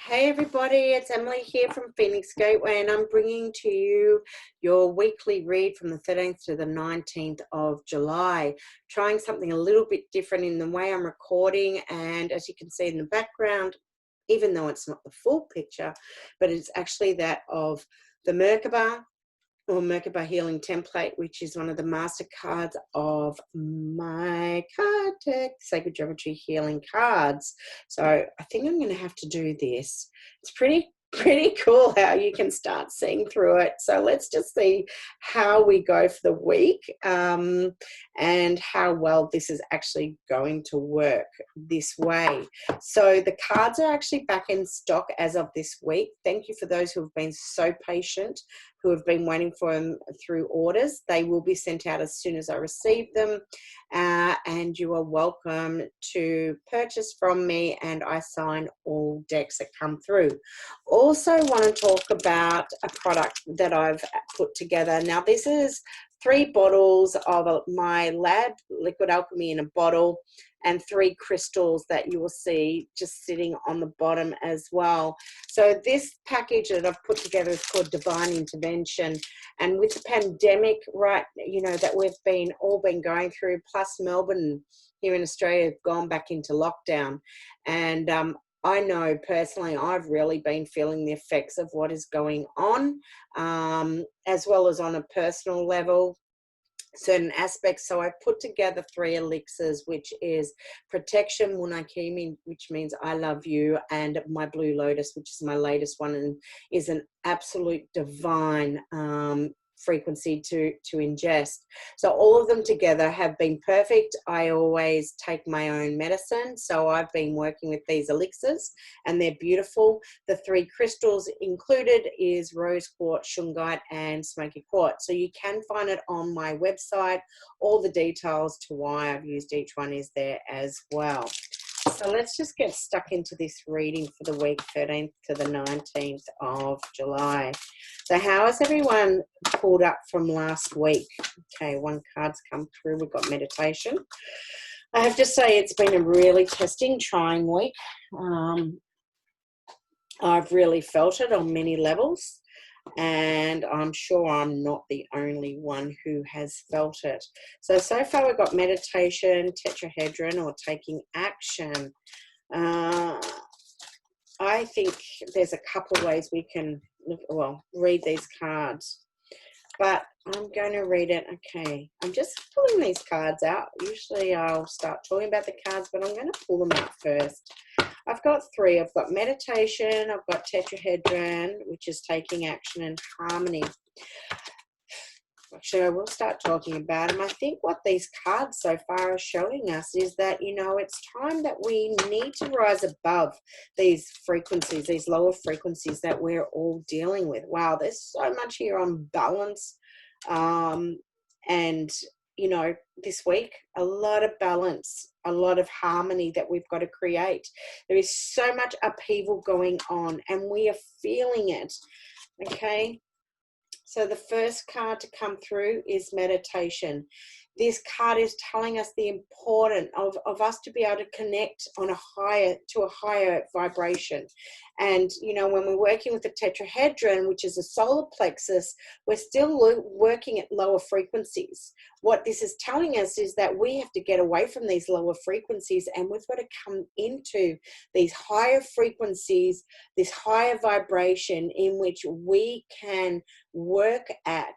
Hey everybody, it's Emily here from Phoenix Gateway, and I'm bringing to you your weekly read from the 13th to the 19th of July. Trying something a little bit different in the way I'm recording, and as you can see in the background, even though it's not the full picture, but it's actually that of the Merkaba or Merkaba Healing Template, which is one of the master cards of my card deck, Sacred Geometry Healing cards. So I think I'm going to have to do this. It's pretty cool how you can start seeing through it. So let's just see how we go for the week and how well this is actually going to work this way. So the cards are actually back in stock as of this week. Thank you for those who have been so patient, who have been waiting for them through orders. They will be sent out as soon as I receive them, and you are welcome to purchase from me, and I sign all decks that come through. Also want to talk about a product that I've put together. Now this is 3 bottles of my lab liquid alchemy in a bottle, and 3 crystals that you will see just sitting on the bottom as well. So this package that I've put together is called Divine Intervention. And with the pandemic, right, you know, that we've all been going through, plus Melbourne here in Australia have gone back into lockdown. And I know personally I've really been feeling the effects of what is going on, as well as on a personal level, certain aspects. So I put together 3 elixirs, which is Protection Munakimi, which means I love you, and my Blue Lotus, which is my latest one and is an absolute divine frequency to ingest. So all of them together have been perfect. I always take my own medicine, so I've been working with these elixirs and they're beautiful. The 3 crystals included is rose quartz, shungite and smoky quartz. So you can find it on my website. All the details to why I've used each one is there as well. So let's just get stuck into this reading for the week 13th to the 19th of July. So how has everyone pulled up from last week? Okay, 1 card's come through. We've got meditation. I have to say it's been a really testing, trying week. I've really felt it on many levels, and I'm sure I'm not the only one who has felt it. So far we've got meditation, tetrahedron, or taking action. I think there's a couple of ways we can read these cards, but I'm going to read it. Okay, I'm just pulling these cards out. Usually I'll start talking about the cards, but I'm going to pull them out first. I've got 3. I've got meditation, I've got tetrahedron, which is taking action, and harmony. Actually, I will start talking about them. I think what these cards so far are showing us is that, you know, it's time that we need to rise above these frequencies, these lower frequencies that we're all dealing with. Wow, there's so much here on balance. And, you know, this week, a lot of balance, a lot of harmony that we've got to create. There is so much upheaval going on, and we are feeling it. Okay. So the first card to come through is meditation. This card is telling us the importance of us to be able to connect on a higher vibration. And, you know, when we're working with the tetrahedron, which is a solar plexus, we're still working at lower frequencies. What this is telling us is that we have to get away from these lower frequencies, and we've got to come into these higher frequencies, this higher vibration in which we can work at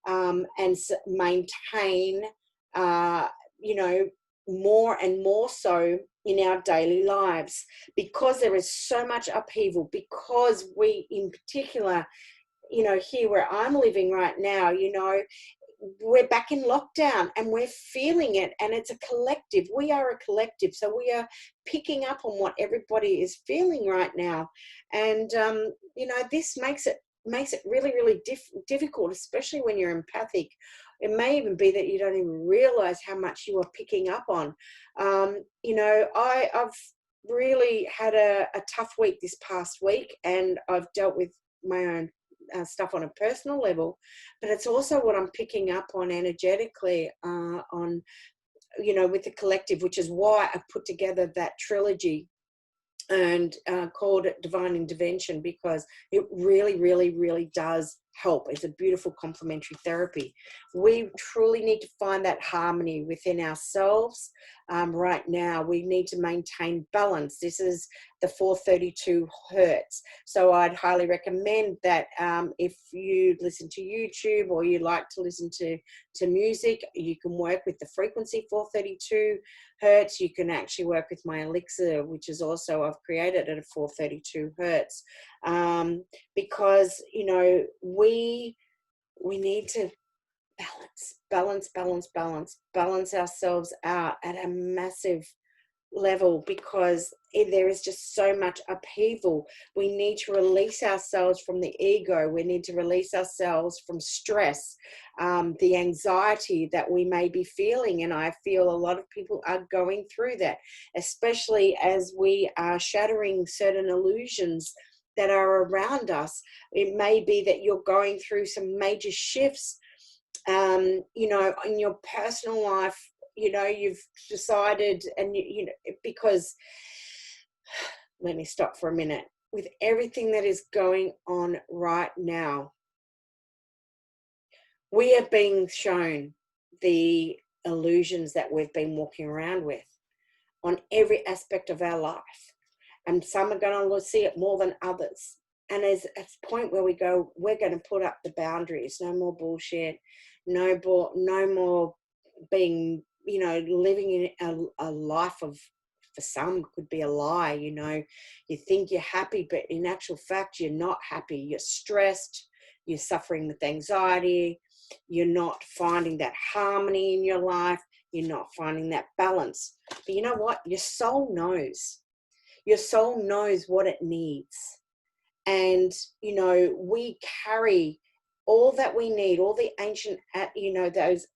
and maintain, you know, more and more so in our daily lives, because there is so much upheaval, because we in particular, you know, here where I'm living right now, you know, we're back in lockdown and we're feeling it, and it's a collective. We are a collective, so we are picking up on what everybody is feeling right now. And you know, this makes it really difficult, especially when you're empathic. It may even be that you don't even realize how much you are picking up on. You know, I've really had a tough week this past week, and I've dealt with my own stuff on a personal level, but it's also what I'm picking up on energetically on, you know, with the collective, which is why I put together that trilogy and called it divine intervention, because it really, really, really does help. It's a beautiful complementary therapy. We truly need to find that harmony within ourselves. Right now, we need to maintain balance. This is the 432 hertz. So I'd highly recommend that if you listen to YouTube or you like to listen to music, you can work with the frequency 432 hertz. You can actually work with my elixir, which is also, I've created at a 432 hertz, because, you know, we need to balance ourselves out at a massive level, because there is just so much upheaval. We need to release ourselves from the ego. We need to release ourselves from stress, the anxiety that we may be feeling. And I feel a lot of people are going through that, especially as we are shattering certain illusions that are around us. It may be that you're going through some major shifts, you know, in your personal life. You know, you've decided, and you know, because, let me stop for a minute. With everything that is going on right now, we are being shown the illusions that we've been walking around with on every aspect of our life. And some are going to see it more than others. And there's a point where we go, we're going to put up the boundaries. No more bullshit. No more being, you know, living in a life of, for some, could be a lie. You know, you think you're happy, but in actual fact, you're not happy. You're stressed. You're suffering with anxiety. You're not finding that harmony in your life. You're not finding that balance. But you know what? Your soul knows. Your soul knows what it needs. And, you know, we carry all that we need, all the ancient, you know, those,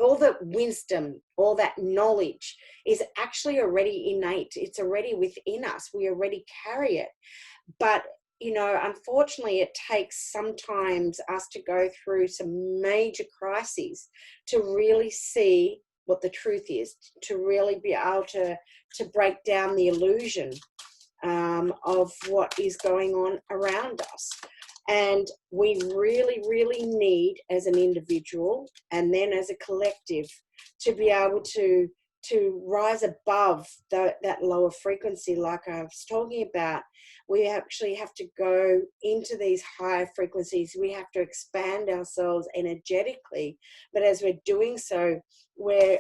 all the wisdom, all that knowledge is actually already innate. It's already within us. We already carry it. But, you know, unfortunately, it takes sometimes us to go through some major crises to really see what the truth is, to really be able to break down the illusion of what is going on around us. And we really, really need, as an individual and then as a collective, to be able to rise above that lower frequency, like I was talking about. We actually have to go into these higher frequencies. We have to expand ourselves energetically. But as we're doing so, we're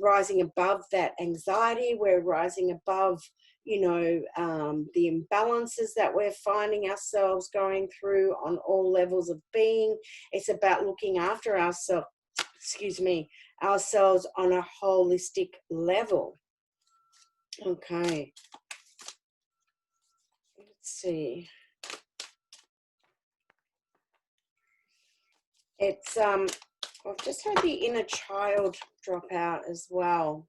rising above that anxiety. We're rising above, you know, the imbalances that we're finding ourselves going through on all levels of being. It's about looking after ourselves, ourselves on a holistic level. Okay. Let's see. It's I've just had the inner child drop out as well.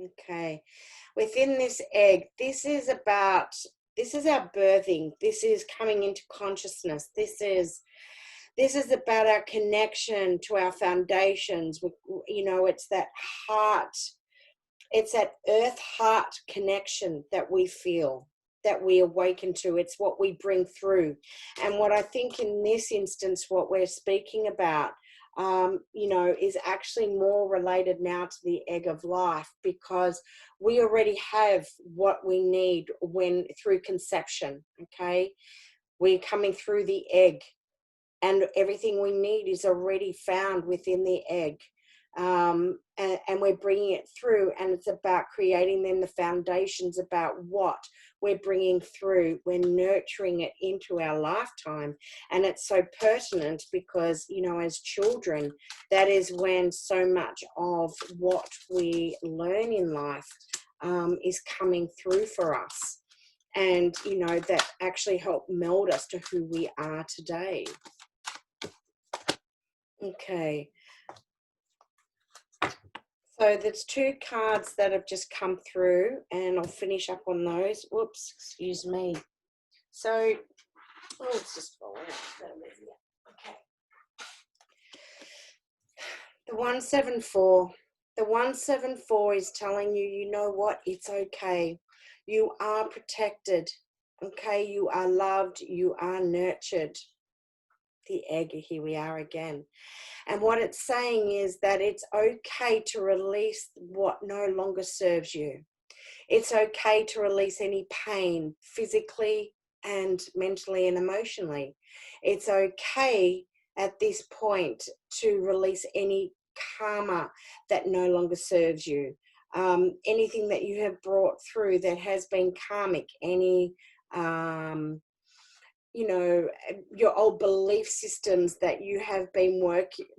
Okay. Within this egg, this is our birthing. This is coming into consciousness. This is about our connection to our foundations. You know, it's that heart, it's that earth heart connection that we feel, that we awaken to. It's what we bring through. And what I think in this instance, what we're speaking about, you know, is actually more related now to the egg of life, because we already have what we need when through conception. Okay, we're coming through the egg, and everything we need is already found within the egg. And we're bringing it through, and it's about creating then the foundations about what we're bringing through. We're nurturing it into our lifetime. And it's so pertinent because, you know, as children, that is when so much of what we learn in life is coming through for us, and, you know, that actually help meld us to who we are today. Okay. So there's two cards that have just come through, and I'll finish up on those. Whoops, excuse me. So, it's just falling out. Okay. The 174. The 174 is telling you, you know what, it's okay. You are protected. Okay, you are loved, you are nurtured. The egg, here we are again. And what it's saying is that it's okay to release what no longer serves you. It's okay to release any pain physically and mentally and emotionally. It's okay at this point to release any karma that no longer serves you. Anything that you have brought through that has been karmic, any you know, your old belief systems that you have been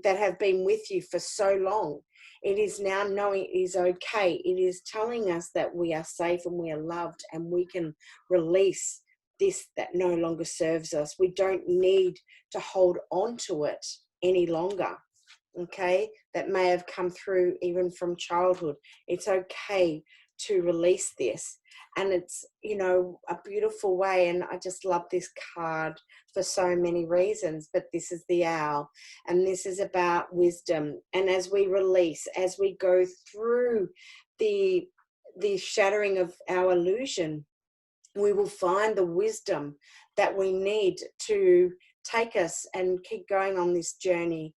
that have been with you for so long. It is now knowing it is okay. It is telling us that we are safe and we are loved, and we can release this that no longer serves us. We don't need to hold on to it any longer. Okay, that may have come through even from childhood. It's okay to release this, and it's, you know, a beautiful way. And I just love this card for so many reasons, but this is the owl, and this is about wisdom. And as we release, as we go through the shattering of our illusion, we will find the wisdom that we need to take us and keep going on this journey,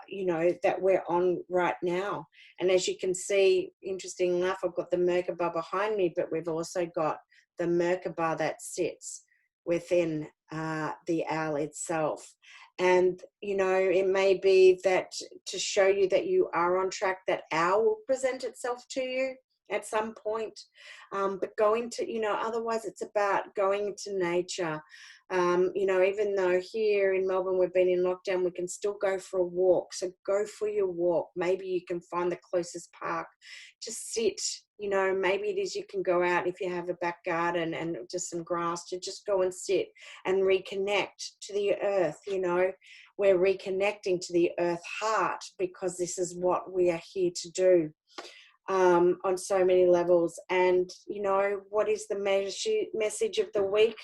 you know, that we're on right now. And as you can see, interesting enough, I've got the Merkaba behind me, but we've also got the Merkaba that sits within the owl itself. And, you know, it may be that to show you that you are on track, that owl will present itself to you at some point. But going to, you know, otherwise it's about going into nature. You know, even though here in Melbourne we've been in lockdown, we can still go for a walk. So go for your walk. Maybe you can find the closest park. Just sit, you know, maybe it is you can go out if you have a back garden and just some grass, to just go and sit and reconnect to the earth. You know, we're reconnecting to the earth heart, because this is what we are here to do. On so many levels. And, you know, what is the message of the week?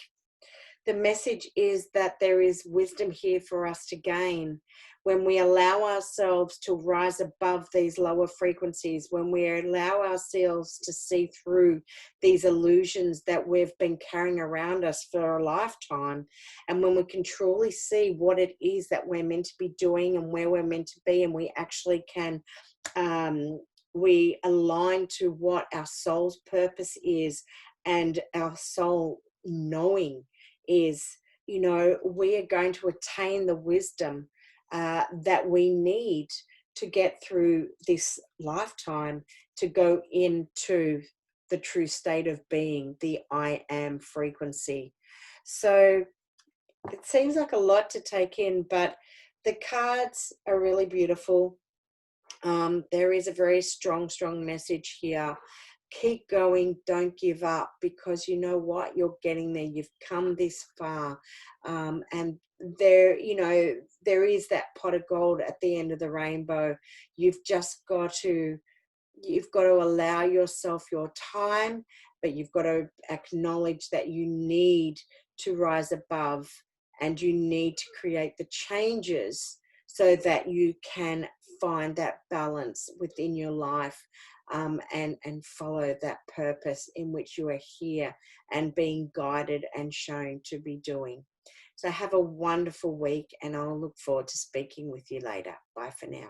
The message is that there is wisdom here for us to gain when we allow ourselves to rise above these lower frequencies, when we allow ourselves to see through these illusions that we've been carrying around us for a lifetime, and when we can truly see what it is that we're meant to be doing and where we're meant to be, and we actually can we align to what our soul's purpose is, and our soul knowing is, you know, we are going to attain the wisdom that we need to get through this lifetime, to go into the true state of being, the I am frequency. So it seems like a lot to take in, but the cards are really beautiful. There is a very strong message here. Keep going, don't give up, because you know what, you're getting there. You've come this far, and there, you know, there is that pot of gold at the end of the rainbow. You've just got to, you've got to allow yourself your time, but you've got to acknowledge that you need to rise above, and you need to create the changes so that you can find that balance within your life, and follow that purpose in which you are here and being guided and shown to be doing. So have a wonderful week, and I'll look forward to speaking with you later. Bye for now.